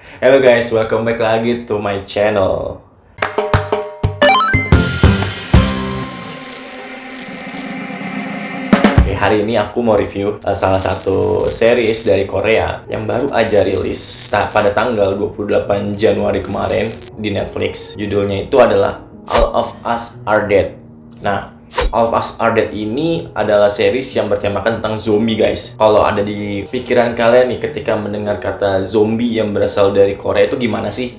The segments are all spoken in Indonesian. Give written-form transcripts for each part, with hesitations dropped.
Hello guys, welcome back lagi to my channel. Oke, hari ini aku mau review salah satu series dari Korea yang baru aja rilis pada tanggal 28 Januari kemarin di Netflix. Judulnya itu adalah All of Us Are Dead. Nah, All of Us Are Dead ini adalah series yang bertemakan tentang zombie, guys. Kalau ada di pikiran kalian nih ketika mendengar kata zombie yang berasal dari Korea itu gimana sih?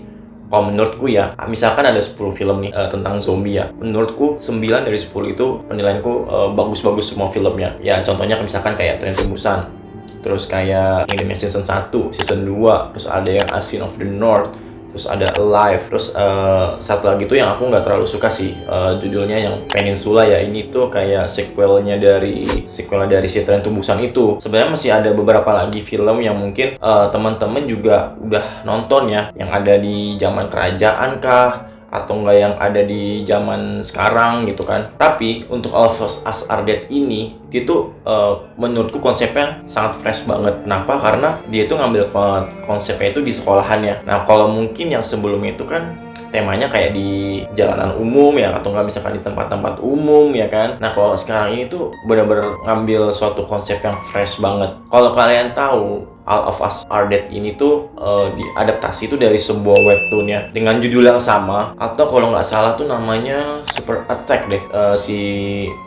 Kalau menurutku ya, misalkan ada 10 film nih tentang zombie ya. Menurutku 9 dari 10 itu penilaianku bagus-bagus semua filmnya. Ya contohnya misalkan kayak Train to Busan. Terus kayak Kingdom Season 1, Season 2. Terus ada yang Ascent of the North. Terus ada Alive. Terus satu lagi tuh yang aku nggak terlalu suka sih, judulnya yang Peninsula ya. Ini tuh kayak sequelnya dari si Train to Busan itu. Sebenarnya masih ada beberapa lagi film yang mungkin teman-teman juga udah nonton ya, yang ada di zaman kerajaan kah, atau enggak yang ada di zaman sekarang gitu kan. Tapi untuk All of Us Are Dead ini, dia tuh menurutku konsepnya sangat fresh banget. Kenapa? Karena dia tuh ngambil konsepnya itu di sekolahannya. Nah, kalau mungkin yang sebelumnya itu kan temanya kayak di jalanan umum ya, atau nggak misalkan di tempat-tempat umum ya kan. Nah, kalau sekarang ini tuh benar-benar ngambil suatu konsep yang fresh banget. Kalau kalian tahu, All of Us Are Dead ini tuh diadaptasi tuh dari sebuah webtoon ya, dengan judul yang sama, atau kalau nggak salah tuh namanya Super Attack deh. Si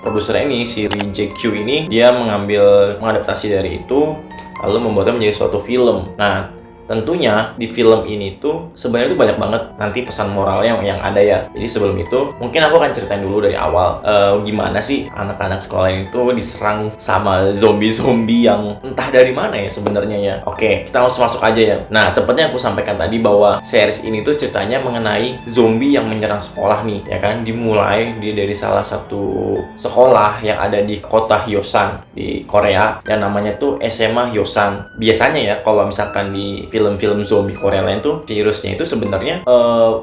produser ini, si Lee Jae-kyu ini, dia mengadaptasi dari itu lalu membuatnya menjadi suatu film. Nah, tentunya di film ini tuh sebenarnya tuh banyak banget nanti pesan moralnya yang ada ya. Jadi sebelum itu mungkin aku akan ceritain dulu dari awal gimana sih anak-anak sekolah ini tuh diserang sama zombie-zombie yang entah dari mana ya sebenarnya ya. Oke, kita langsung masuk aja ya. Nah, seperti yang aku sampaikan tadi bahwa series ini tuh ceritanya mengenai zombie yang menyerang sekolah nih, ya kan. Dimulai dari salah satu sekolah yang ada di kota Hyosan di Korea yang namanya tuh SMA Hyosan. Biasanya ya kalau misalkan di film-film zombie Korea lain tuh virusnya itu sebenarnya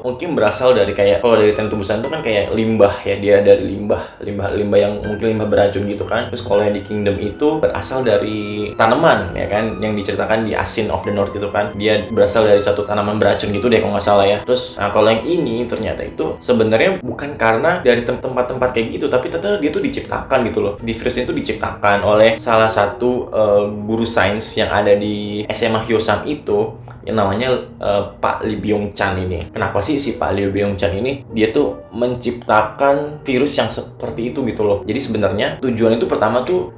mungkin berasal dari kayak, kalau dari Train to Busan itu kan kayak limbah ya, dia dari limbah yang mungkin limbah beracun gitu kan. Terus kalau yang di Kingdom itu berasal dari tanaman ya kan, yang diceritakan di Ascent of the North itu kan dia berasal dari satu tanaman beracun gitu deh kalau nggak salah ya. Terus nah, kalau yang ini ternyata itu sebenarnya bukan karena dari tempat-tempat kayak gitu, tapi ternyata dia tuh diciptakan gitu loh. Di virusnya itu diciptakan oleh salah satu guru sains yang ada di SMA Hyosan itu, yang namanya Pak Lee Byung Chan ini. Kenapa sih si Pak Lee Byung Chan ini dia tuh menciptakan virus yang seperti itu gitu loh. Jadi sebenarnya tujuan itu pertama tuh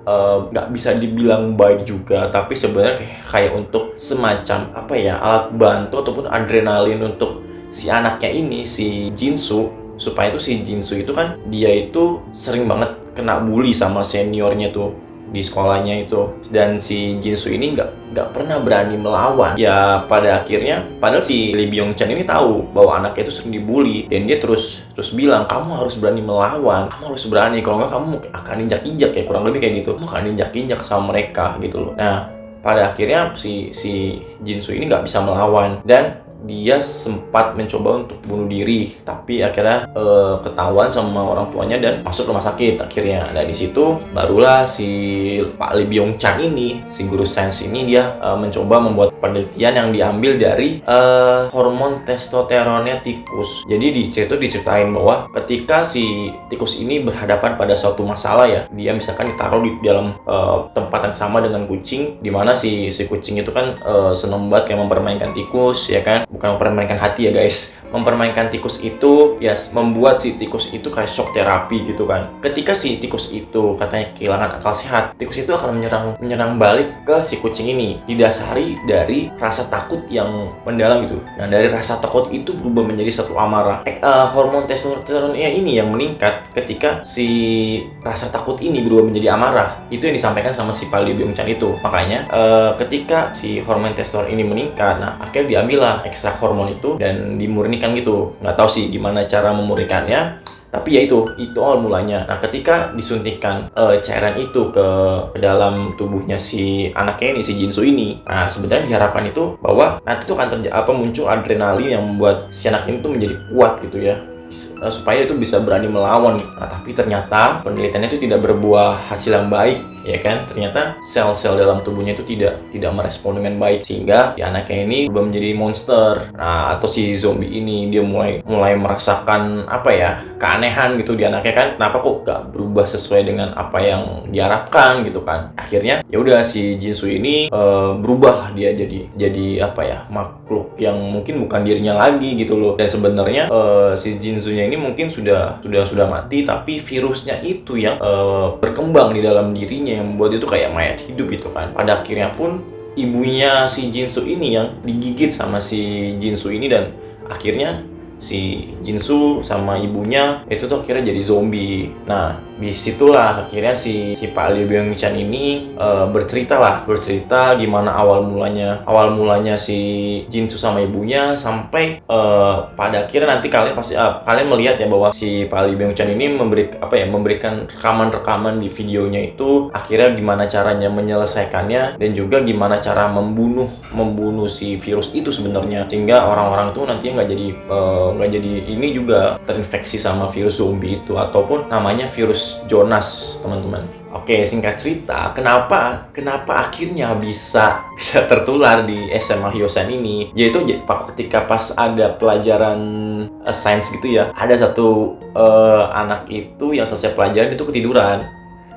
nggak bisa dibilang baik juga, tapi sebenarnya kayak untuk semacam apa ya, alat bantu ataupun adrenalin untuk si anaknya ini, si Jinsu, supaya tuh si Jinsu itu kan dia itu sering banget kena bully sama seniornya tuh di sekolahnya itu, dan si Jinsu ini nggak pernah berani melawan ya. Pada akhirnya, padahal si Lee Byung Chan ini tahu bahwa anaknya itu sering dibully, dan dia terus bilang, kamu harus berani melawan, kamu harus berani, kalau nggak kamu akan injak-injak ya, kurang lebih kayak gitu, kamu akan injak-injak sama mereka gitu loh. Nah, pada akhirnya si Jinsu ini nggak bisa melawan, dan dia sempat mencoba untuk bunuh diri, tapi akhirnya ketahuan sama orang tuanya dan masuk rumah sakit akhirnya. Nah, di situ barulah si Pak Lee Byung Chan ini, si guru sains ini, dia mencoba membuat penelitian yang diambil dari hormon testosteronnya tikus. Jadi diceritain bahwa ketika si tikus ini berhadapan pada suatu masalah ya, dia misalkan ditaruh di dalam tempat yang sama dengan kucing, dimana si kucing itu kan seneng banget kayak mempermainkan tikus ya kan. Bukan mempermainkan hati ya guys, mempermainkan tikus itu ya, membuat si tikus itu kayak shock terapi gitu kan. Ketika si tikus itu katanya kehilangan akal sehat, tikus itu akan menyerang balik ke si kucing ini, didasari dari rasa takut yang mendalam gitu. Nah, dari rasa takut itu berubah menjadi satu amarah. Hormon testosteronnya ini yang meningkat ketika si rasa takut ini berubah menjadi amarah. Itu yang disampaikan sama si Pak Lee Byung Chan itu. Makanya ketika si hormon testosteron ini meningkat, nah akhirnya diambillah ekstra hormon itu dan dimurnikan gitu. Nggak tahu sih gimana cara memurnikannya, tapi ya itu awal mulanya. Nah, ketika disuntikan cairan itu ke dalam tubuhnya si anaknya ini, si Jinsu ini, nah sebenarnya diharapkan itu bahwa nanti itu akan muncul adrenalin yang membuat si anak ini tuh menjadi kuat gitu ya. supaya itu bisa berani melawan. Nah, tapi ternyata penelitiannya itu tidak berbuah hasil yang baik, ya kan? Ternyata sel-sel dalam tubuhnya itu tidak merespon dengan baik, sehingga si anaknya ini berubah menjadi monster. Nah, atau si zombie ini dia mulai merasakan apa ya, keanehan gitu di anaknya kan. Kenapa kok gak berubah sesuai dengan apa yang diharapkan gitu kan? Akhirnya ya udah si Jinsu ini berubah, dia jadi apa ya, makhluk yang mungkin bukan dirinya lagi gitu loh. Dan sebenarnya si Jinsunya ini mungkin sudah mati, tapi virusnya itu yang berkembang di dalam dirinya yang membuat itu kayak mayat hidup gitu kan. Pada akhirnya pun ibunya si Jinsu ini yang digigit sama si Jinsu ini, dan akhirnya si Jinsu sama ibunya itu tuh akhirnya jadi zombie. Nah, disitulah akhirnya si Pak Lee Byung Chan ini bercerita gimana awal mulanya si Jinsu sama ibunya, sampai pada akhirnya nanti kalian pasti kalian melihat ya bahwa si Pak Lee Byung Chan ini memberikan rekaman di videonya itu akhirnya gimana caranya menyelesaikannya, dan juga gimana cara membunuh si virus itu sebenarnya, sehingga orang-orang itu nantinya nggak jadi ini juga terinfeksi sama virus zombie itu, ataupun namanya virus Jonas, teman-teman. Oke, singkat cerita, kenapa akhirnya bisa tertular di SMA Hyosan ini, yaitu ketika pas ada pelajaran sains gitu ya, ada satu anak itu yang selesai pelajaran itu ketiduran,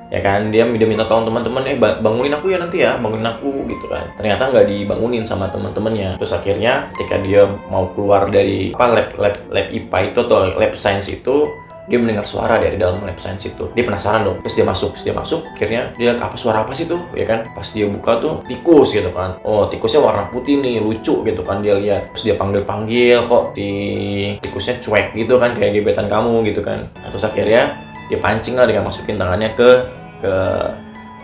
ya kan. Dia minta tolong teman-teman, bangunin aku ya nanti ya, bangunin aku gitu kan. Ternyata nggak dibangunin sama teman-temannya. Terus akhirnya ketika dia mau keluar dari lab IPA itu atau lab sains itu, dia mendengar suara dari dalam lab science itu. Dia penasaran dong. Terus dia masuk. Akhirnya dia lihat suara apa sih tuh, ya kan? Pas dia buka tuh tikus gitu kan. Oh, tikusnya warna putih nih, lucu gitu kan dia lihat. Terus dia panggil, kok si tikusnya cuek gitu kan, kayak gebetan kamu gitu kan. Nah, terus akhirnya dia pancing lah dengan masukin tangannya ke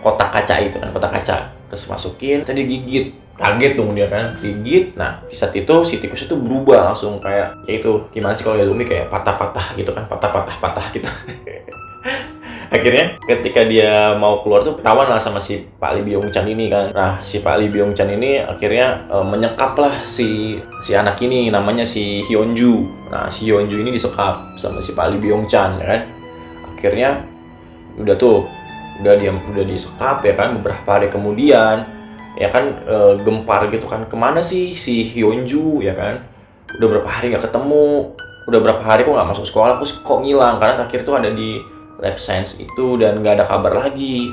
kotak kaca itu kan, kotak kaca. Terus masukin, tadi gigit. Kaget dong dia kan, gigit. Nah, di saat itu si tikus itu berubah langsung kayak itu, gimana sih kalau ya zombie, kayak patah-patah gitu kan, patah gitu. Akhirnya ketika dia mau keluar tuh ketahuan lah sama si Pak Lee Byung Chan ini kan. Nah, si Pak Lee Byung Chan ini akhirnya menyekap lah si anak ini, namanya si Hyunju. Nah, si Hyunju ini disekap sama si Pak Lee Byung Chan, ya kan. Akhirnya udah disekap, ya kan. Beberapa hari kemudian, ya kan, gempar gitu kan, kemana sih si Hyunju, ya kan, udah berapa hari nggak ketemu, udah berapa hari kok nggak masuk sekolah, kok ngilang, karena terakhir tuh ada di lab science itu dan nggak ada kabar lagi.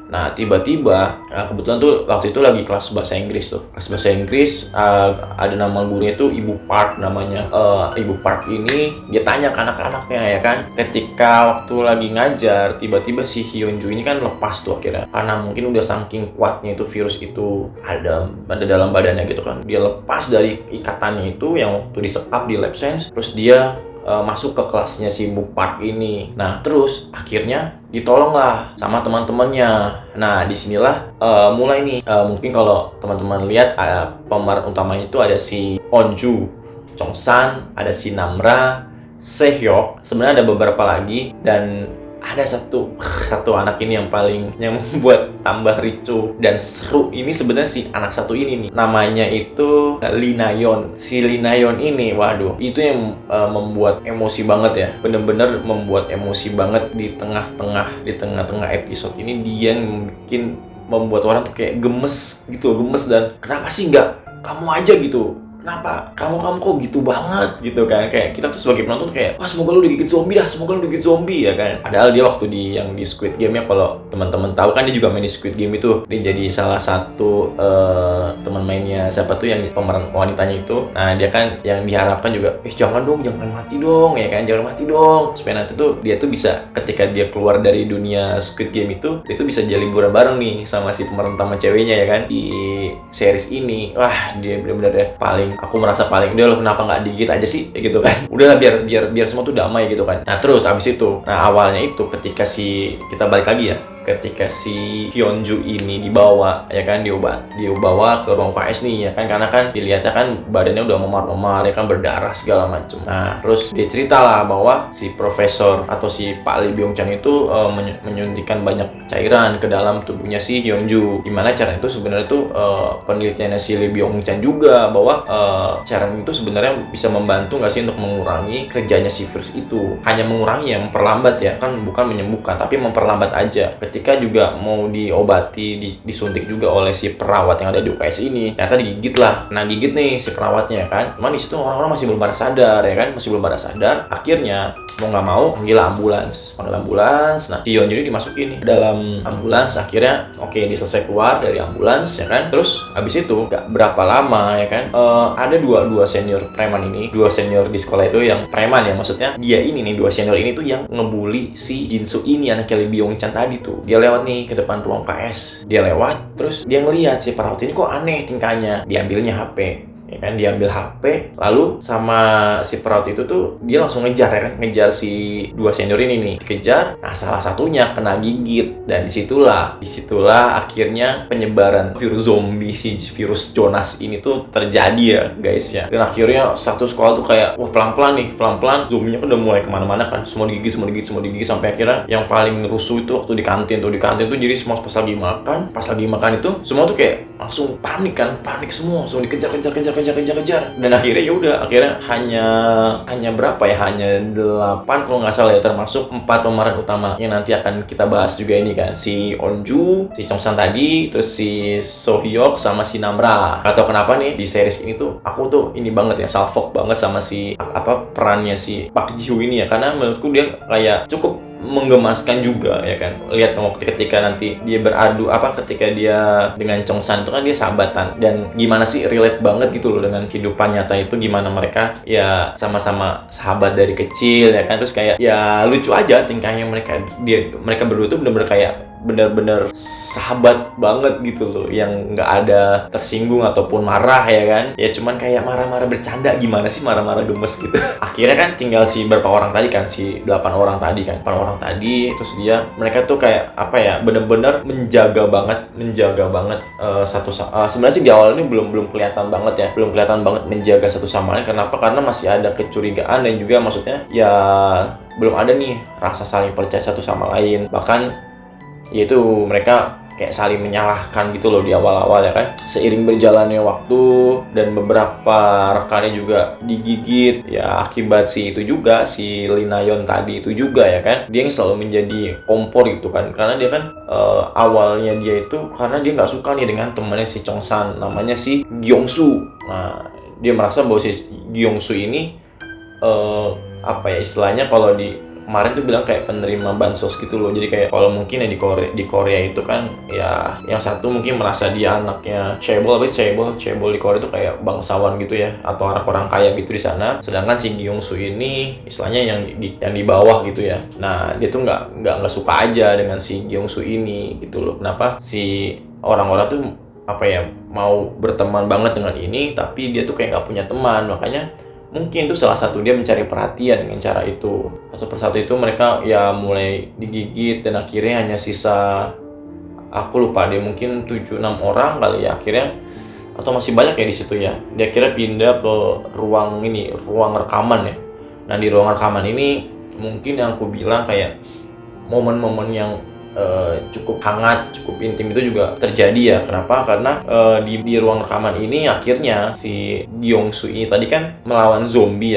Nah, tiba-tiba kebetulan tuh waktu itu lagi kelas bahasa Inggris tuh. Kelas bahasa Inggris, ada nama gurunya tuh Ibu Park namanya. Ibu Park ini dia tanya ke anak-anaknya, ya kan. Ketika waktu lagi ngajar, tiba-tiba si Hyunju ini kan lepas tuh akhirnya. Karena mungkin udah saking kuatnya itu virus itu ada dalam badannya gitu kan. Dia lepas dari ikatannya itu yang waktu disekap di lab science. Terus dia masuk ke kelasnya si Bu Park ini. Nah, terus akhirnya ditolong lah sama teman-temannya. Nah, disinilah mulai nih. Mungkin kalau teman-teman lihat, pemeran utamanya itu ada si Onju, Chongsan, ada si Namra, Sehyok. Sebenarnya ada beberapa lagi, dan ada satu anak ini yang membuat tambah ricu dan seru ini sebenarnya si anak satu ini nih. Namanya itu Lee Na-yeon. Si Lee Na-yeon ini, waduh, itu yang membuat emosi banget ya. Bener-bener membuat emosi banget di tengah-tengah episode ini. Dia yang membuat orang tuh kayak gemes dan kenapa sih nggak kamu aja gitu? Kenapa? Kamu kok gitu banget gitu kan. Kayak kita tuh sebagai penonton kayak, wah, semoga lu digigit zombie ya kan. Padahal dia waktu yang di Squid Game ya, kalau teman-teman tahu kan, dia juga main di Squid Game itu. Dia jadi salah satu teman mainnya siapa tuh yang pemeran wanitanya itu. Nah, dia kan yang diharapkan juga, jangan mati dong ya kan, jangan mati dong. Supaya nanti tuh dia tuh bisa, ketika dia keluar dari dunia Squid Game itu, dia tuh bisa jadi liburan bareng nih sama si pemeran utama ceweknya, ya kan, di series ini. Wah, dia benar-benar ya aku merasa paling, udah lo kenapa nggak digigit aja sih gitu kan, udahlah biar semua tuh damai gitu kan. Nah, terus abis itu, awalnya itu ketika kita balik lagi ya, ketika si Hyunju ini dibawa ya kan, dibawa ke ruang UKS nih ya kan, karena kan dilihatnya kan badannya udah memar-memar ya kan, berdarah segala macem. Nah terus dia cerita lah bahwa si profesor atau si Pak Lee Byung Chan itu menyuntikkan banyak cairan ke dalam tubuhnya si Hyunju. Gimana cara itu sebenarnya tuh penelitiannya si Lee Byung Chan juga, bahwa cairan itu sebenarnya bisa membantu nggak sih untuk mengurangi kerjanya si virus itu. Hanya mengurangi ya, memperlambat ya kan, bukan menyembuhkan tapi memperlambat aja. Ketika juga mau diobati, disuntik juga oleh si perawat yang ada di UKS ini, ternyata digigit lah. Nah gigit nih si perawatnya kan, cuman di situ orang-orang masih belum pada sadar ya kan, masih belum pada sadar. Akhirnya mau nggak mau panggil ambulans. Nah Tion jadi dimasukin nih ke dalam ambulans. Akhirnya oke, dia selesai keluar dari ambulans ya kan. Terus habis itu nggak berapa lama ya kan, ada dua senior preman ini, dua senior di sekolah itu yang preman ya, maksudnya dia ini nih, dua senior ini tuh yang ngebully si Jinsu ini, anak Lee Byung Chan tadi tuh. Dia lewat nih ke depan ruang KS, dia lewat terus dia ngelihat si perawat ini kok aneh tingkahnya. Diambilnya HP ya kan, diambil HP, lalu sama si perawat itu tuh dia langsung ngejar ya kan, ngejar si dua senior ini nih, dikejar. Nah salah satunya kena gigit, dan disitulah akhirnya penyebaran virus zombie, si virus Jonas ini tuh terjadi ya guys ya. Dan akhirnya satu sekolah tuh kayak wah pelan-pelan zombinya kan udah mulai kemana-mana kan, semua digigit sampai akhirnya yang paling rusuh itu waktu di kantin tuh jadi semua pas lagi makan itu semua tuh kayak langsung panik semua, langsung dikejar. Dan akhirnya ya udah, akhirnya hanya berapa ya, hanya 8 kalau nggak salah ya, termasuk 4 pemeran utama yang nanti akan kita bahas juga ini kan, si Onju, si Chongsan tadi, terus si Sohyok sama si Namra. Atau kenapa nih di series ini tuh aku tuh ini banget ya, salfok banget sama si perannya si Park Ji Woo ini ya, karena menurutku dia kayak cukup menggemaskan juga ya kan. Lihat ketika nanti dia beradu ketika dia dengan Chongsan itu kan dia sahabatan, dan gimana sih relate banget gitu loh dengan kehidupan nyata itu, gimana mereka ya sama-sama sahabat dari kecil ya kan. Terus kayak ya lucu aja tingkahnya mereka berdua tuh bener-bener sahabat banget gitu loh, yang nggak ada tersinggung ataupun marah ya kan. Ya cuman kayak marah-marah bercanda, gimana sih marah-marah gemes gitu. Akhirnya kan tinggal si berapa orang tadi kan, si 8 orang tadi kan, 8 orang tadi. Terus mereka tuh kayak bener-bener menjaga banget sebenarnya sih di awal ini belum kelihatan banget menjaga satu sama lain. Kenapa? Karena masih ada kecurigaan, dan juga maksudnya ya belum ada nih rasa saling percaya satu sama lain. Bahkan yaitu mereka kayak saling menyalahkan gitu loh di awal-awal ya kan. Seiring berjalannya waktu dan beberapa rekannya juga digigit ya, akibat si Lee Na-yeon tadi itu juga ya kan, dia yang selalu menjadi kompor gitu kan. Karena dia kan awalnya dia itu karena dia nggak suka nih dengan temannya si Chongsan, namanya si Gyeongsu. Nah dia merasa bahwa si Gyeongsu ini istilahnya kalau kemarin tuh bilang kayak penerima bansos gitu loh. Jadi kayak kalau mungkin ya di Korea itu kan ya, yang satu mungkin merasa dia anaknya cebol di Korea itu kayak bangsawan gitu ya, atau orang kaya gitu di sana. Sedangkan si Gyeongsu ini istilahnya yang di bawah gitu ya. Nah dia tuh nggak suka aja dengan si Gyeongsu ini gitu loh. Kenapa si orang-orang tuh mau berteman banget dengan ini, tapi dia tuh kayak nggak punya teman. Makanya mungkin itu salah satu dia mencari perhatian dengan cara itu. Satu persatu itu mereka ya mulai digigit, dan akhirnya hanya sisa, aku lupa dia mungkin 7-6 orang kali ya akhirnya, atau masih banyak ya di situ ya. Dia akhirnya pindah ke ruang rekaman ya. Nah di ruang rekaman ini mungkin yang aku bilang kayak momen-momen yang cukup hangat, cukup intim itu juga terjadi ya. Kenapa? Karena di ruang rekaman ini akhirnya si Gyeongsu ini tadi kan melawan zombie,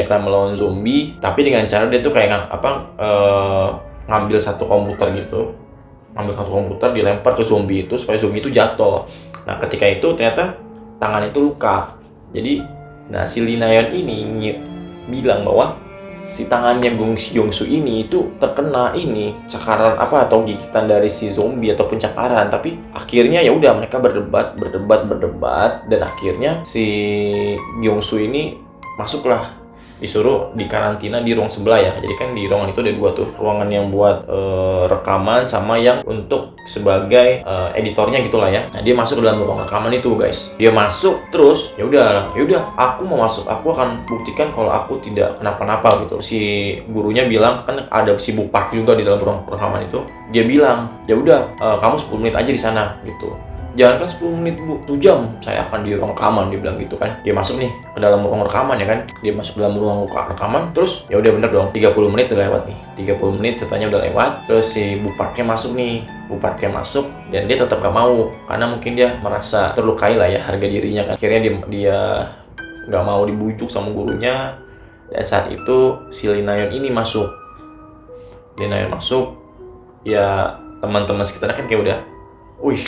tapi dengan cara dia tuh kayak ngambil satu komputer dilempar ke zombie itu supaya zombie itu jatuh. Nah ketika itu ternyata tangan itu luka. Jadi si Lee Na-yeon ini bilang bahwa si tangannya Gyeongsu ini itu terkena cakaran atau gigitan dari si zombie ataupun cakaran. Tapi akhirnya ya udah mereka berdebat, dan akhirnya si Gyeongsu ini masuklah disuruh di karantina di ruang sebelah ya. Jadi kan di ruangan itu ada 2 tuh, ruangan yang buat rekaman sama yang untuk sebagai editornya gitulah ya. Nah dia masuk ke dalam ruang rekaman itu guys. Dia masuk terus ya udah aku mau masuk, aku akan buktikan kalau aku tidak kenapa-napa gitu. Si gurunya bilang, kan ada si Bu Park juga di dalam ruang rekaman itu. Dia bilang ya udah kamu 10 menit aja di sana gitu. Jangan kan 10 menit Bu, 1 jam saya akan di ruang rekaman, dia bilang gitu kan. Dia masuk nih ke dalam ruang rekaman ya kan. Dia masuk ke dalam ruang rekaman, terus ya udah bener dong, 30 menit udah lewat nih. 30 menit ceritanya udah lewat. Terus si Bu Parknya masuk nih. Bu Parknya masuk dan dia tetap gak mau karena mungkin dia merasa terlukai lah ya harga dirinya kan. Akhirnya dia gak mau dibujuk sama gurunya. Dan saat itu si Lee Na-yeon ini masuk. Lee Na-yeon masuk, ya teman-teman sekitarnya kan kayak udah, wih,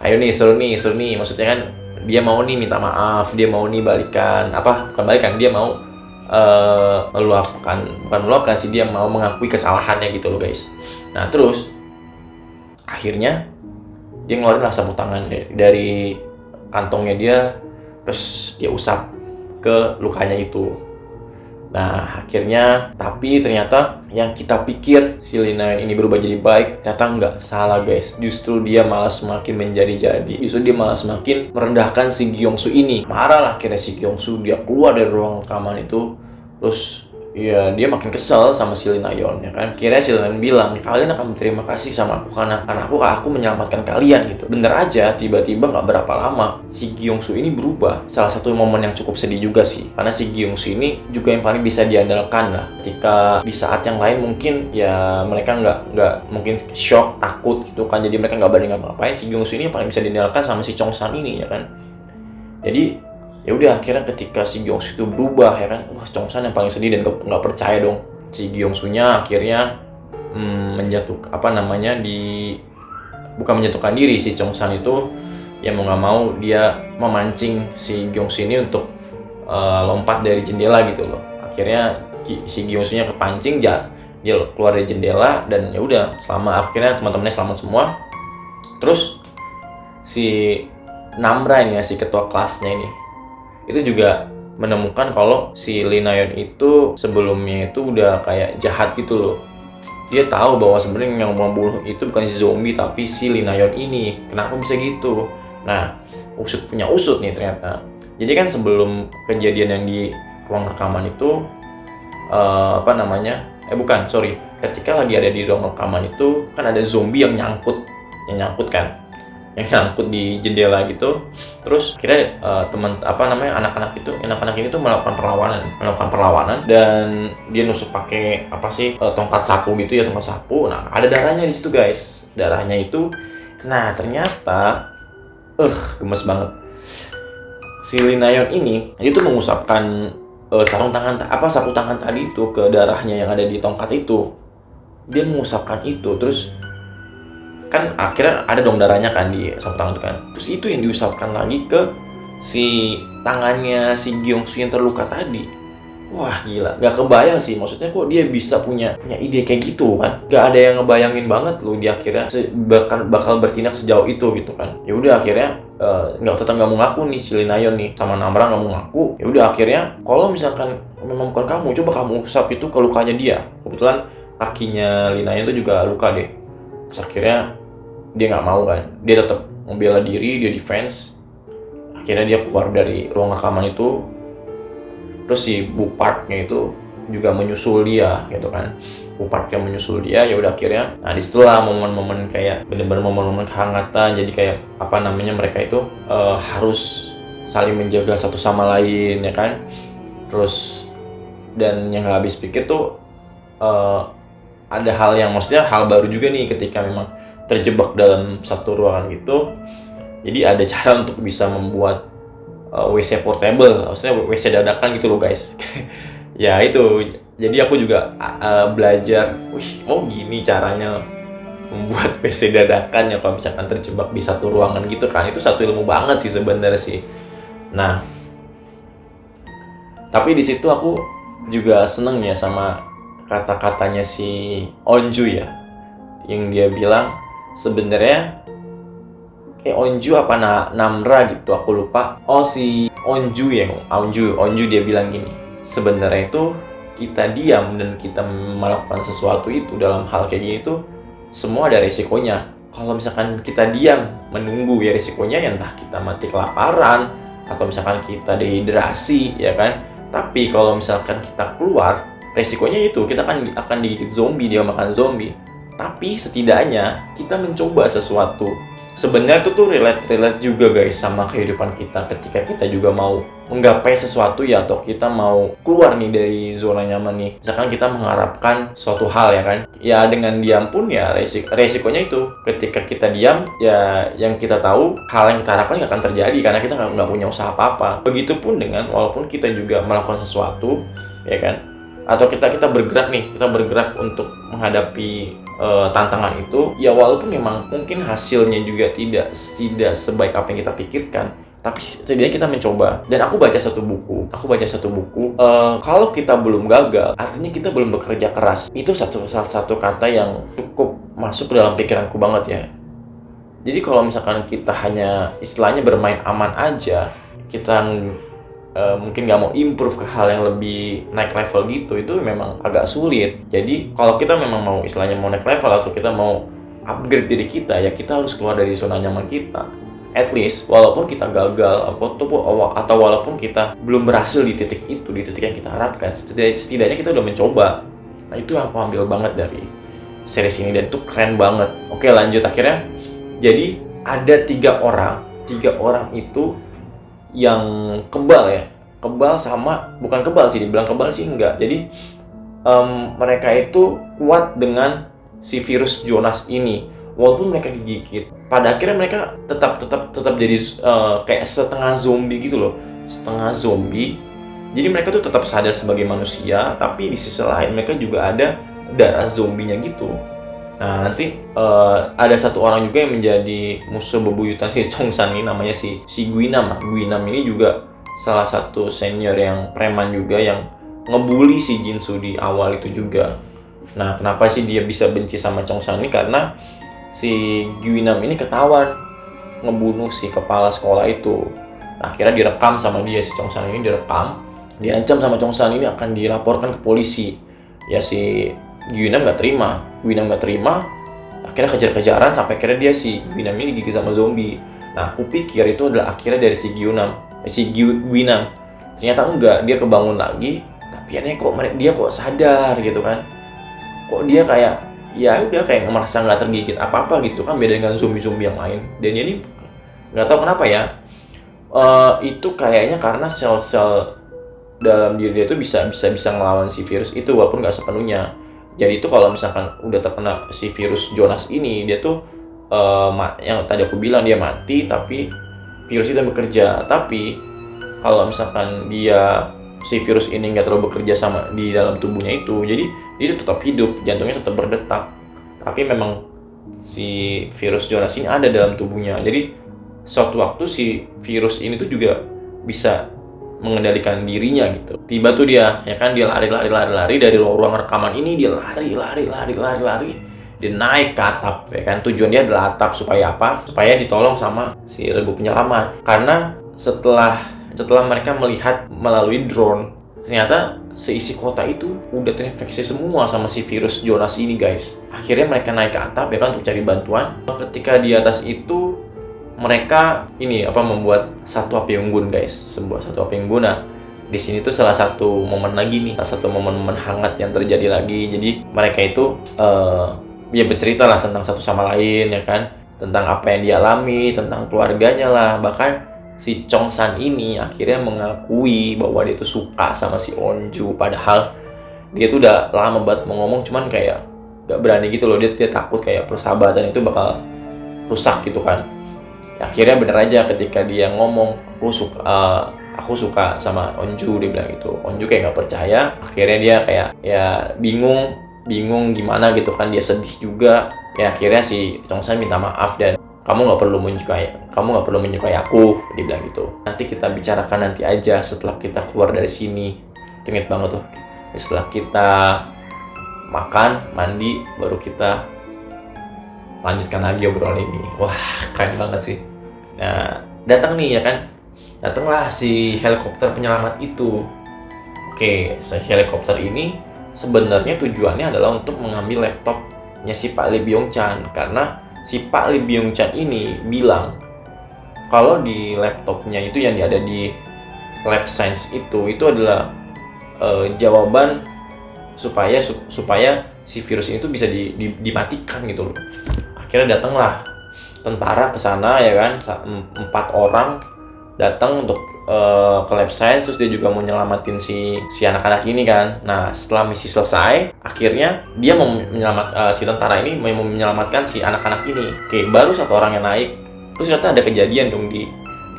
ayo nih seru nih, maksudnya kan dia mau nih minta maaf, dia mau nih balikan, bukan balikan, dia mau bukan meluapkan sih, dia mau mengakui kesalahannya gitu loh guys. Nah terus akhirnya dia ngeluarin lah sapu tangan dari kantongnya dia, terus dia usap ke lukanya itu. Nah akhirnya, tapi ternyata yang kita pikir si Lee Na-yeon ini berubah jadi baik, ternyata nggak, salah guys. Justru dia malah semakin menjadi-jadi. Justru dia malah semakin merendahkan si Gyeongsu ini. Marah lah akhirnya si Gyeongsu, dia keluar dari ruang rekaman itu. Terus ya dia makin kesel sama si Lee Na-yeon ya kan. Akhirnya si Lee Na-yeon bilang, kalian akan berterima kasih sama aku karena aku menyelamatkan kalian gitu. Bener aja, tiba-tiba nggak berapa lama si Gyeongsu ini berubah. Salah satu momen yang cukup sedih juga sih, karena si Gyeongsu ini juga yang paling bisa diandalkan lah. Ketika di saat yang lain mungkin ya mereka nggak mungkin shock, takut gitu kan, jadi mereka nggak berani ngapa-ngapain. Si Gyeongsu ini yang paling bisa diandalkan sama si Chongsan ini ya kan. Jadi ya udah akhirnya ketika si Gyeongsu itu berubah ya kan, wah Chongsan yang paling sedih dan nggak percaya dong. Si Gyeongsu-nya akhirnya bukan menjatuhkan diri. Si Chongsan itu ya mau nggak mau dia memancing si Gyeongsu ini untuk lompat dari jendela gitu loh. Akhirnya si Gyeongsu-nya kepancing, dia keluar dari jendela dan ya udah, akhirnya teman-temannya selamat semua. Terus si Namra ini ya, si ketua kelasnya ini, itu juga menemukan kalau si Lee Na-yeon itu sebelumnya itu udah kayak jahat gitu loh. Dia tahu bahwa sebenarnya yang membunuh itu bukan si zombie tapi si Lee Na-yeon ini. Kenapa bisa gitu? Nah, punya usut nih ternyata. Jadi kan sebelum kejadian yang di ruang rekaman itu ketika lagi ada di ruang rekaman itu kan ada zombie yang nyangkut di jendela gitu. Terus kira anak-anak ini tuh melakukan perlawanan dan dia nusuk pakai tongkat sapu gitu ya, tongkat sapu. Nah ada darahnya di situ guys, darahnya itu. Nah ternyata gemes banget, si Lee Na-yeon ini itu mengusapkan sapu tangan tadi itu ke darahnya yang ada di tongkat itu. Dia mengusapkan itu, terus kan akhirnya ada dong darahnya kan di sapu tangan itu kan. Terus itu yang diusapkan lagi ke si tangannya si Gyeongsu yang terluka tadi. Wah gila, gak kebayang sih, maksudnya kok dia bisa punya ide kayak gitu kan. Gak ada yang ngebayangin banget loh dia akhirnya bakal bertindak sejauh itu gitu kan. Ya udah akhirnya tetap nggak mau ngaku nih si Lee Na-yeon nih, sama Namra nggak mau ngaku. Ya udah akhirnya kalau misalkan memang bukan kamu, coba kamu usap itu ke lukanya dia. Kebetulan kakinya Lee Na-yeon itu juga luka deh. Terus akhirnya dia nggak mau kan, dia tetap membela diri, dia defense. Akhirnya dia keluar dari ruang rekaman itu. Terus si Bu Parknya itu juga menyusul dia gitu kan. Bu Parknya menyusul dia, ya udah akhirnya. Nah disitulah momen-momen kayak bener-bener momen-momen kehangatan. Jadi kayak mereka itu harus saling menjaga satu sama lain ya kan. Terus dan yang nggak habis pikir tuh ada hal yang maksudnya hal baru juga nih ketika memang terjebak dalam satu ruangan gitu. Jadi ada cara untuk bisa membuat WC portable, maksudnya WC dadakan gitu loh guys. Ya itu, jadi aku juga belajar, gini caranya membuat WC dadakan ya kalau misalkan terjebak di satu ruangan gitu kan. Itu satu ilmu banget sih sebenarnya sih. Nah, tapi di situ aku juga seneng ya sama kata-katanya si Onju ya, yang dia bilang sebenarnya Onju Namra gitu, aku lupa. Si Onju ya, Onju dia bilang gini, sebenarnya itu kita diam dan kita melakukan sesuatu itu dalam hal kayak gini itu semua ada resikonya. Kalau misalkan kita diam menunggu, ya resikonya ya entah kita mati kelaparan atau misalkan kita dehidrasi, ya kan. Tapi kalau misalkan kita keluar, resikonya itu kita akan digigit zombie, dia makan zombie. Tapi setidaknya kita mencoba sesuatu. Sebenarnya itu tuh relate juga guys sama kehidupan kita ketika kita juga mau menggapai sesuatu ya, atau kita mau keluar nih dari zona nyaman nih. Misalkan kita mengharapkan suatu hal, ya kan. Ya dengan diam pun ya resikonya itu ketika kita diam ya yang kita tahu hal yang kita harapkan nggak akan terjadi karena kita nggak punya usaha apa-apa. Begitupun dengan walaupun kita juga melakukan sesuatu, ya kan. Atau kita bergerak untuk menghadapi tantangan itu, ya walaupun memang mungkin hasilnya juga tidak sebaik apa yang kita pikirkan, tapi setidaknya kita mencoba. Dan aku baca satu buku, kalau kita belum gagal artinya kita belum bekerja keras. Itu salah satu kata yang cukup masuk ke dalam pikiranku banget ya. Jadi kalau misalkan kita hanya istilahnya bermain aman aja, kita mungkin nggak mau improve ke hal yang lebih naik level gitu, itu memang agak sulit. Jadi kalau kita memang mau istilahnya mau naik level atau kita mau upgrade diri kita, ya kita harus keluar dari zona nyaman kita. At least walaupun kita gagal atau walaupun kita belum berhasil di titik itu, di titik yang kita harapkan, setidaknya kita udah mencoba. Nah itu yang aku ambil banget dari series ini dan itu keren banget. Oke, lanjut. Akhirnya jadi ada tiga orang itu yang kebal sama, bukan kebal sih, dibilang kebal sih enggak. Jadi mereka itu kuat dengan si virus Jonas ini walaupun mereka digigit. Pada akhirnya mereka tetap jadi kayak setengah zombie gitu loh, setengah zombie. Jadi mereka tuh tetap sadar sebagai manusia, tapi di sisi lain mereka juga ada darah zombinya gitu. Nah nanti ada satu orang juga yang menjadi musuh bebuyutan si Chong-san ini, namanya si Guinam. Guinam ini juga salah satu senior yang preman juga yang ngebully si Jinsu di awal itu juga. Nah kenapa sih dia bisa benci sama Chong-san ini? Karena si Guinam ini ketahuan ngebunuh si kepala sekolah itu. Nah, akhirnya direkam sama dia, si Chong-san ini direkam, diancam sama Chong-san ini akan dilaporkan ke polisi. Ya si Guinam nggak terima, akhirnya kejar-kejaran sampai akhirnya dia si Guinam ini digigit sama zombie. Nah aku pikir itu adalah akhirnya dari si Guinam. Ternyata enggak, dia kebangun lagi, tapi aneh kok dia kok sadar gitu kan, kok dia kayak ya udah kayak merasa nggak tergigit apa-apa gitu kan, beda dengan zombie-zombie yang lain. Dan ini nggak tahu kenapa ya, itu kayaknya karena sel-sel dalam diri dia itu bisa ngelawan si virus itu walaupun nggak sepenuhnya. Jadi itu kalau misalkan udah terkena si virus Jonas ini, dia tuh yang tadi aku bilang dia mati, tapi virus itu bekerja. Tapi kalau misalkan si virus ini nggak terlalu bekerja sama di dalam tubuhnya itu, jadi dia tetap hidup, jantungnya tetap berdetak. Tapi memang si virus Jonas ini ada dalam tubuhnya. Jadi suatu waktu si virus ini tuh juga bisa mengendalikan dirinya gitu. Tiba tuh dia, ya kan, dia lari dari ruang rekaman ini, dia lari. Dia naik ke atap, ya kan. Tujuan dia adalah atap supaya apa? Supaya ditolong sama si regu penyelamat. Karena setelah mereka melihat melalui drone, ternyata seisi kota itu udah terinfeksi semua sama si virus Jonas ini, guys. Akhirnya mereka naik ke atap, ya kan, untuk cari bantuan. Ketika di atas itu mereka membuat satu api unggun, guys. Satu api unggun. Nah, di sini tuh salah satu momen hangat yang terjadi lagi. Jadi mereka itu bercerita lah tentang satu sama lain, ya kan, tentang apa yang dialami, tentang keluarganya lah. Bahkan si Chong-san ini akhirnya mengakui bahwa dia tuh suka sama si Onju, padahal dia tuh udah lama banget mau ngomong, cuman kayak gak berani gitu loh. Dia takut kayak persahabatan itu bakal rusak gitu kan. Akhirnya bener aja ketika dia ngomong, aku suka sama Onju, dia bilang gitu. Onju kayak nggak percaya. Akhirnya dia kayak ya bingung gimana gitu kan, dia sedih juga. Ya akhirnya si Chong-san minta maaf dan kamu nggak perlu menyukai aku, dia bilang gitu. Nanti kita bicarakan nanti aja setelah kita keluar dari sini. Ingat banget tuh, setelah kita makan, mandi, baru kita lanjutkan lagi obrolan ini. Wah, keren banget sih. Nah, datanglah si helikopter penyelamat itu. Oke, helikopter ini sebenarnya tujuannya adalah untuk mengambil laptopnya si Pak Lee Byung Chan, karena si Pak Lee Byung Chan ini bilang kalau di laptopnya itu yang ada di lab science itu adalah jawaban supaya si virus itu bisa dimatikan gitu loh. Akhirnya datanglah tentara ke sana ya kan, 4 orang datang untuk ke lab science, terus dia juga mau nyelamatin si anak-anak ini kan. Nah, setelah misi selesai, akhirnya dia mau si tentara ini mau menyelamatkan si anak-anak ini. Oke, baru 1 orang yang naik. Terus ternyata ada kejadian dong di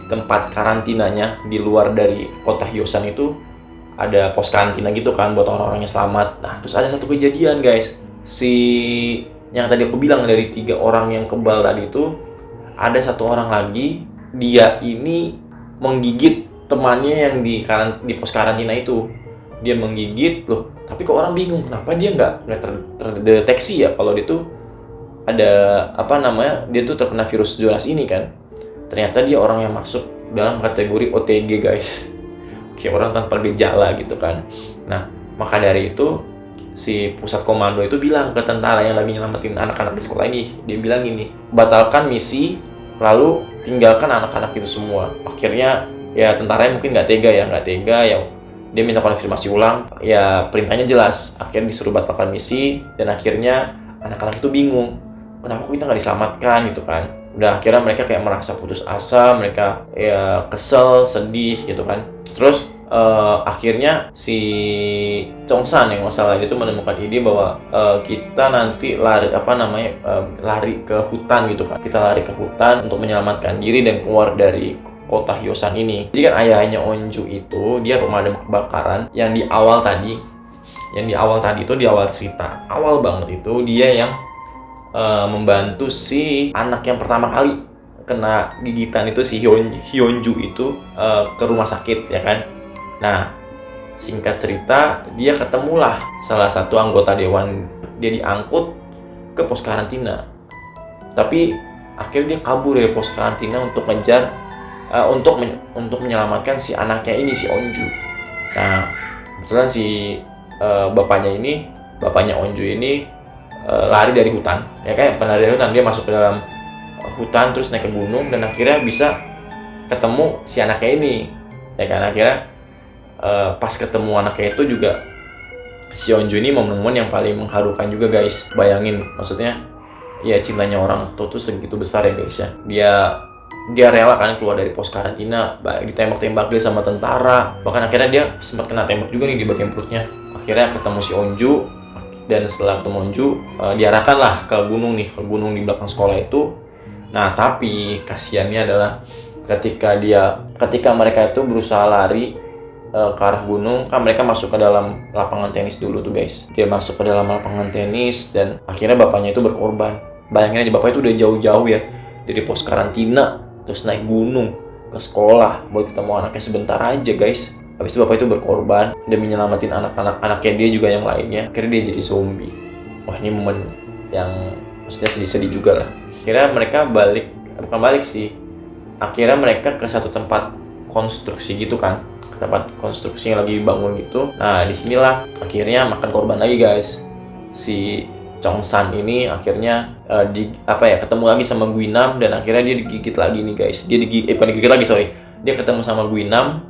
tempat karantinanya di luar dari kota Hyosan itu, ada pos karantina gitu kan buat orang-orang yang selamat. Nah, terus ada satu kejadian guys, si yang tadi aku bilang dari 3 orang yang kebal tadi itu, ada 1 orang lagi, dia ini menggigit temannya yang di pos karantina itu. Dia menggigit loh, tapi kok orang bingung kenapa dia nggak terdeteksi ya kalau dia tuh ada dia tuh terkena virus Jonas ini kan. Ternyata dia orang yang masuk dalam kategori OTG guys, kayak orang tanpa gejala gitu kan. Nah, maka dari itu si pusat komando itu bilang ke tentara yang lagi nyelamatin anak-anak di sekolah ini, dia bilang gini, batalkan misi, lalu tinggalkan anak-anak itu semua. Akhirnya ya tentaranya mungkin nggak tega ya, dia minta konfirmasi ulang, ya perintahnya jelas, akhirnya disuruh batalkan misi. Dan akhirnya anak-anak itu bingung, kenapa kita nggak diselamatkan gitu kan. Udah akhirnya mereka kayak merasa putus asa, mereka ya kesel, sedih gitu kan. Terus akhirnya si Chongsan yang masalah itu menemukan ide bahwa kita nanti lari ke hutan gitu kan. Kita lari ke hutan untuk menyelamatkan diri dan keluar dari kota Hyosan ini. Jadi kan ayahnya Onju itu dia pemadam kebakaran yang di awal tadi itu di awal cerita, awal banget itu dia yang membantu si anak yang pertama kali kena gigitan itu, si Hyunju itu ke rumah sakit ya kan. Nah, singkat cerita, dia ketemulah salah satu anggota dewan. Dia diangkut ke pos karantina. Tapi akhirnya dia kabur dari pos karantina untuk ngejar untuk menyelamatkan si anaknya ini, si Onju. Nah, kebetulan si bapaknya Onju ini lari dari hutan. Ya kan, pelari dari hutan, dia masuk ke dalam hutan terus naik ke gunung dan akhirnya bisa ketemu si anaknya ini. Ya kan, akhirnya pas ketemu anaknya itu juga si Onju ini momen-momen yang paling mengharukan juga guys. Bayangin, maksudnya ya cintanya orang tua tuh segitu besar ya guys ya. Dia rela kan keluar dari pos karantina, ditembak-tembak dia sama tentara, bahkan akhirnya dia sempat kena tembak juga nih di bagian perutnya. Akhirnya ketemu si Onju, dan setelah ketemu Onju diarahkanlah ke gunung di belakang sekolah itu. Nah, tapi kasiannya adalah ketika mereka itu berusaha lari ke arah gunung, kan mereka masuk ke dalam lapangan tenis dulu tuh guys. Dia masuk ke dalam lapangan tenis dan akhirnya bapaknya itu berkorban. Bayangin aja, bapaknya itu udah jauh-jauh ya dari pos karantina, terus naik gunung ke sekolah buat ketemu anaknya sebentar aja guys. Habis itu bapak itu berkorban dan menyelamatin anaknya dia juga yang lainnya. Akhirnya dia jadi zombie. Wah, ini momen yang maksudnya sedih-sedih juga lah. Akhirnya mereka bukan balik sih. Akhirnya mereka ke satu tempat konstruksi gitu kan, tempat konstruksi yang lagi dibangun gitu. Nah, disinilah akhirnya makan korban lagi guys. Si Chongsan ini akhirnya ketemu lagi sama Guinam dan akhirnya dia digigit lagi nih guys. Dia ketemu sama Guinam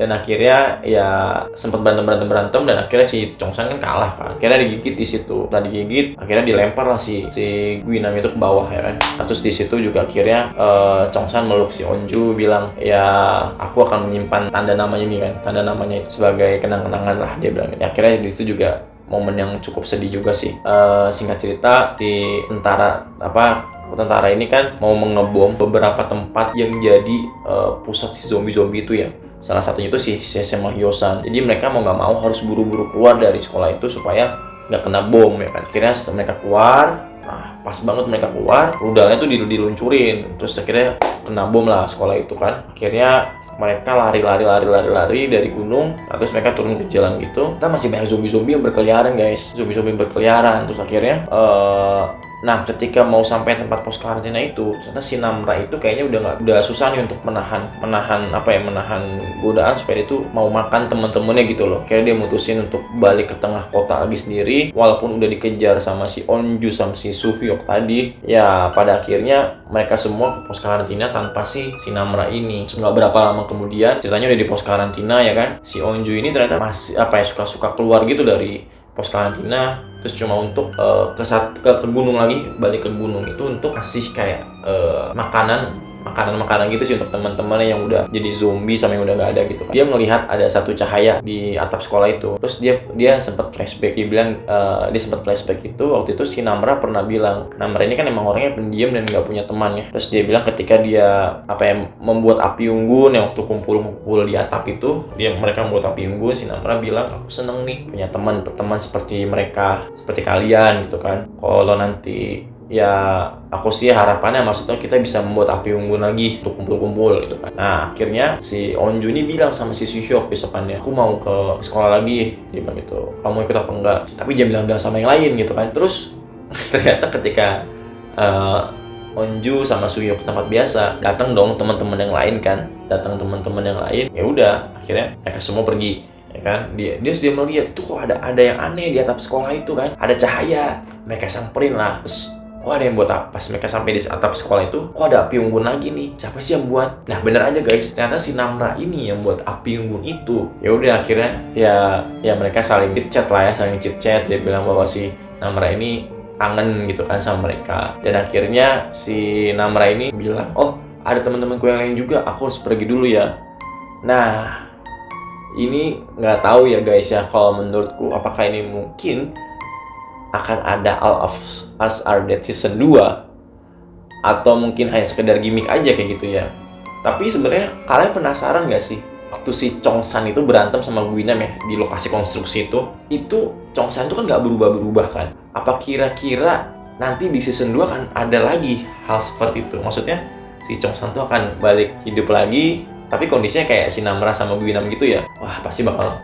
dan akhirnya ya sempat berantem dan akhirnya si Chongsan kan kalah kan. Akhirnya digigit di situ. Setelah digigit, akhirnya dilempar lah si Guinam itu ke bawah ya kan. Nah, terus di situ juga akhirnya Chongsan meluk si Onju, bilang ya aku akan menyimpan tanda namanya ini kan. Tanda namanya itu sebagai kenang-kenangan lah, dia bilang. Ya, akhirnya di situ juga momen yang cukup sedih juga sih. Singkat cerita, si tentara ini kan mau mengebom beberapa tempat yang jadi pusat si zombie-zombie itu ya. Salah satunya itu si SMA Hyosan. Jadi mereka mau nggak mau harus buru-buru keluar dari sekolah itu supaya nggak kena bom ya kan. Akhirnya setelah mereka keluar, nah pas banget mereka keluar, rudalnya tuh diluncurin. Terus akhirnya kena bom lah sekolah itu kan. Akhirnya mereka lari dari gunung. Nah, terus mereka turun ke jalan gitu. Kita masih banyak zombie-zombie yang berkeliaran guys. Zombie-zombie berkeliaran. Terus akhirnya Nah, ketika mau sampai tempat pos karantina itu, ternyata si Namra itu kayaknya udah susah nih untuk menahan godaan supaya itu mau makan teman-temannya gitu loh. Kayaknya dia mutusin untuk balik ke tengah kota lagi sendiri, walaupun udah dikejar sama si Onju sama si Suhyuk tadi. Ya, pada akhirnya mereka semua ke pos karantina tanpa si Namra ini. Nggak berapa lama kemudian, ceritanya udah di pos karantina ya kan. Si Onju ini ternyata masih suka-suka keluar gitu dari pos karantina, terus cuma untuk ke gunung lagi, balik ke gunung itu untuk kasih kayak makanan gitu sih untuk teman-temannya yang udah jadi zombie sama yang udah nggak ada gitu kan. Dia melihat ada satu cahaya di atap sekolah itu, terus dia sempat flashback. Dia sempat flashback itu waktu itu si Namra pernah bilang, Namra ini kan emang orangnya pendiam dan nggak punya teman ya. Terus dia bilang ketika dia membuat api unggun yang waktu kumpul di atap itu, mereka membuat api unggun, si Namra bilang, aku seneng nih punya teman seperti mereka, seperti kalian gitu kan. Kalau nanti ya aku sih harapannya maksudnya kita bisa membuat api unggun lagi untuk kumpul-kumpul gitu kan. Nah, akhirnya si Onju ini bilang sama si Suhyuk besokannya, aku mau ke sekolah lagi, dia bilang gitu, kamu ikut apa enggak? Tapi dia bilang sama yang lain gitu kan. Terus ternyata ketika Onju sama Suhyuk ke tempat biasa, datang dong teman-teman yang lain kan, ya udah akhirnya mereka semua pergi ya kan. Dia sudah melihat itu kok ada yang aneh di atap sekolah itu kan, ada cahaya. Mereka samperin lah, terus kok ada yang buat apa? Pas mereka sampai di atap sekolah itu, kok ada api unggun lagi nih? Siapa sih yang buat? Nah, bener aja guys, ternyata si Namra ini yang buat api unggun itu. Ya udah akhirnya ya mereka saling chit-chat. Dia bilang bahwa si Namra ini kangen gitu kan sama mereka. Dan akhirnya si Namra ini bilang, oh ada teman-temanku yang lain juga, aku harus pergi dulu ya. Nah, ini nggak tahu ya guys ya, kalau menurutku apakah ini mungkin akan ada All of Us Are Dead season 2 atau mungkin hanya sekedar gimmick aja kayak gitu ya. Tapi sebenarnya kalian penasaran nggak sih waktu si Chongsan itu berantem sama Guinam ya di lokasi konstruksi itu Chongsan itu kan nggak berubah kan? Apa kira-kira nanti di season 2 kan ada lagi hal seperti itu? Maksudnya si Chongsan tuh akan balik hidup lagi, tapi kondisinya kayak si Namra sama Guinam gitu ya. Wah, pasti bakal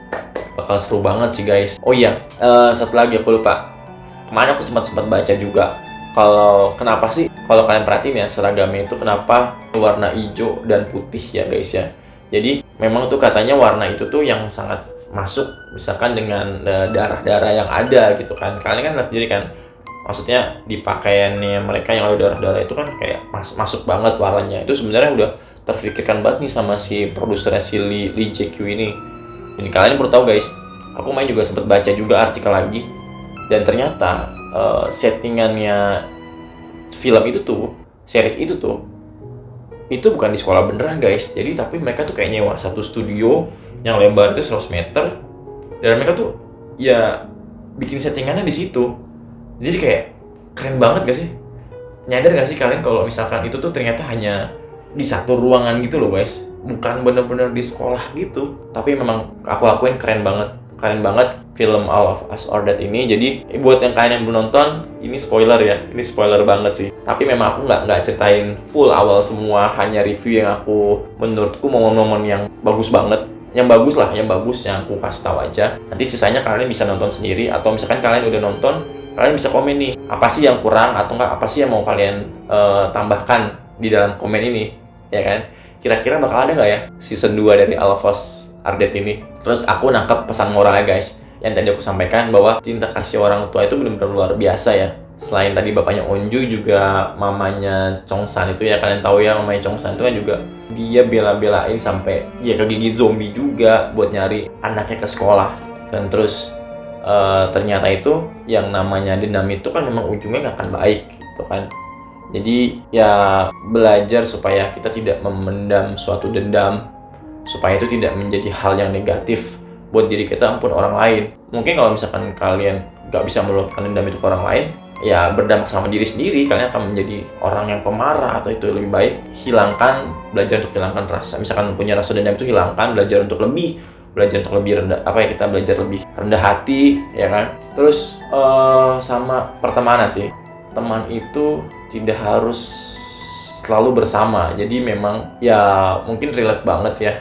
seru banget sih guys. Oh iya, satu lagi aku lupa. Kemarin aku sempat baca juga kenapa sih kalau kalian perhatiin ya seragamnya itu kenapa warna hijau dan putih ya guys ya. Jadi memang tuh katanya warna itu tuh yang sangat masuk misalkan dengan darah-darah yang ada gitu kan. Kalian kan lihat sendiri kan, maksudnya di pakaiannya mereka yang ada darah-darah itu kan kayak masuk banget warnanya. Itu sebenarnya udah terfikirkan banget nih sama si produsernya si Lee Jae-kyu ini. Jadi kalian perlu tahu guys, aku juga sempat baca juga artikel lagi. Dan ternyata settingannya film itu tuh, series itu bukan di sekolah beneran guys. Jadi tapi mereka tuh kayak nyewa satu studio yang lebar itu 100 meter. Dan mereka tuh ya bikin settingannya di situ. Jadi kayak keren banget gak sih? Nyadar gak sih kalian kalau misalkan itu tuh ternyata hanya di satu ruangan gitu loh guys. Bukan bener-bener di sekolah gitu. Tapi memang aku akuin keren banget film All of Us Are Dead ini. Jadi buat yang kalian yang belum nonton, ini spoiler ya, ini spoiler banget sih. Tapi memang aku nggak ceritain full awal semua, hanya review yang menurutku momen-momen yang bagus banget, yang bagus yang aku kasih tahu aja. Nanti sisanya kalian bisa nonton sendiri, atau misalkan kalian udah nonton, kalian bisa komen nih apa sih yang kurang atau nggak, apa sih yang mau kalian tambahkan di dalam komen ini, ya kan? Kira-kira bakal ada nggak ya season 2 dari All of Us Are Dead ini? Terus aku nangkep pesan moralnya guys, yang tadi aku sampaikan bahwa cinta kasih orang tua itu benar-benar luar biasa ya. Selain tadi bapaknya Onju, juga mamanya Chongsan itu ya, kalian tahu ya, mamanya Chongsan itu kan juga dia bela-belain sampai dia kegigit zombie juga buat nyari anaknya ke sekolah. Dan terus ternyata itu yang namanya dendam itu kan memang ujungnya nggak akan baik gitu kan. Jadi ya belajar supaya kita tidak memendam suatu dendam, supaya itu tidak menjadi hal yang negatif buat diri kita maupun orang lain. Mungkin kalau misalkan kalian nggak bisa meluapkan dendam itu ke orang lain, ya berdampak sama diri sendiri, kalian akan menjadi orang yang pemarah. Atau itu lebih baik belajar untuk hilangkan rasa. Misalkan punya rasa dendam itu hilangkan, belajar untuk lebih rendah, kita belajar lebih rendah hati, ya kan. Terus sama pertemanan sih, teman itu tidak harus selalu bersama. Jadi memang ya mungkin relate banget ya.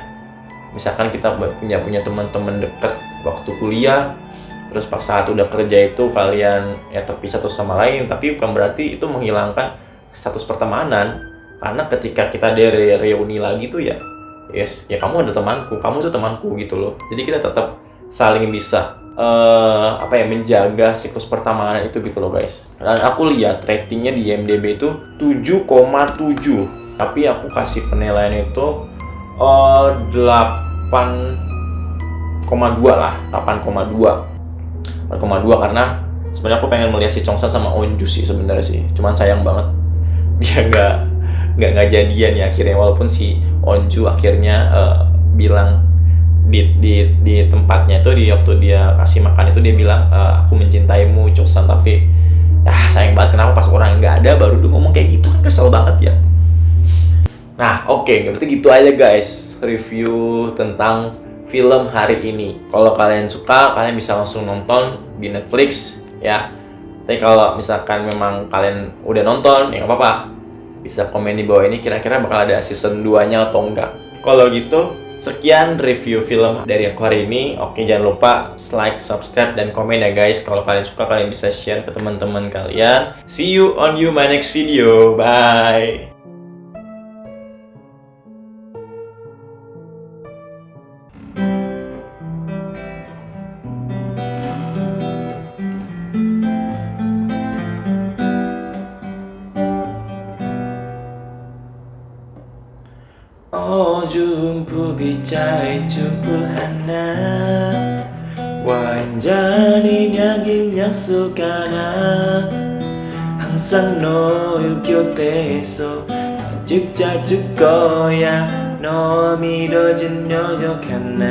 Misalkan kita punya teman-teman dekat waktu kuliah, terus pas saat udah kerja itu kalian ya terpisah satu sama lain, tapi bukan berarti itu menghilangkan status pertemanan. Karena ketika kita reuni lagi tuh ya, yes, ya kamu ada temanku, kamu tuh temanku gitu loh. Jadi kita tetap saling bisa menjaga siklus pertemanan itu gitu loh guys. Dan aku lihat ratingnya di IMDb itu 7,7, tapi aku kasih penilaian itu 8,2 lah, 8,2 karena sebenarnya aku pengen melihat si Chongsan sama Onju sih sebenarnya sih. Cuman sayang banget dia nggak jadian ya akhirnya, walaupun si Onju akhirnya bilang di tempatnya itu, di waktu dia kasih makan itu dia bilang aku mencintaimu Chongsan, tapi sayang banget kenapa pas orang nggak ada baru dia ngomong kayak gitu, kan kesel banget ya. Nah oke, berarti gitu aja guys review tentang film hari ini. Kalau kalian suka kalian bisa langsung nonton di Netflix ya. Tapi kalau misalkan memang kalian udah nonton ya nggak apa-apa, bisa komen di bawah ini kira-kira bakal ada season 2 nya atau enggak. Kalau gitu sekian review film dari aku hari ini. Oke, jangan lupa like, subscribe, dan komen ya guys. Kalau kalian suka kalian bisa share ke teman-teman kalian. See you on my next video. Bye. Jumpu bicai jumpul hana 완전히 냥긴 약속하나 항상 너의 곁에서 자주 줄 거야 너 믿어준 여적 하나.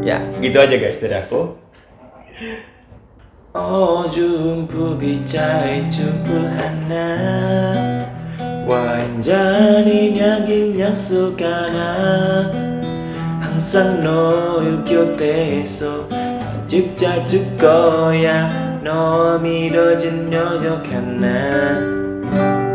Ya gitu aja guys dari aku. jumpu bicai jumpul hana 완전히 냥긴 약속하나 항상 너의 곁에서 자주 줄 거야 너 믿어준 여적 하나.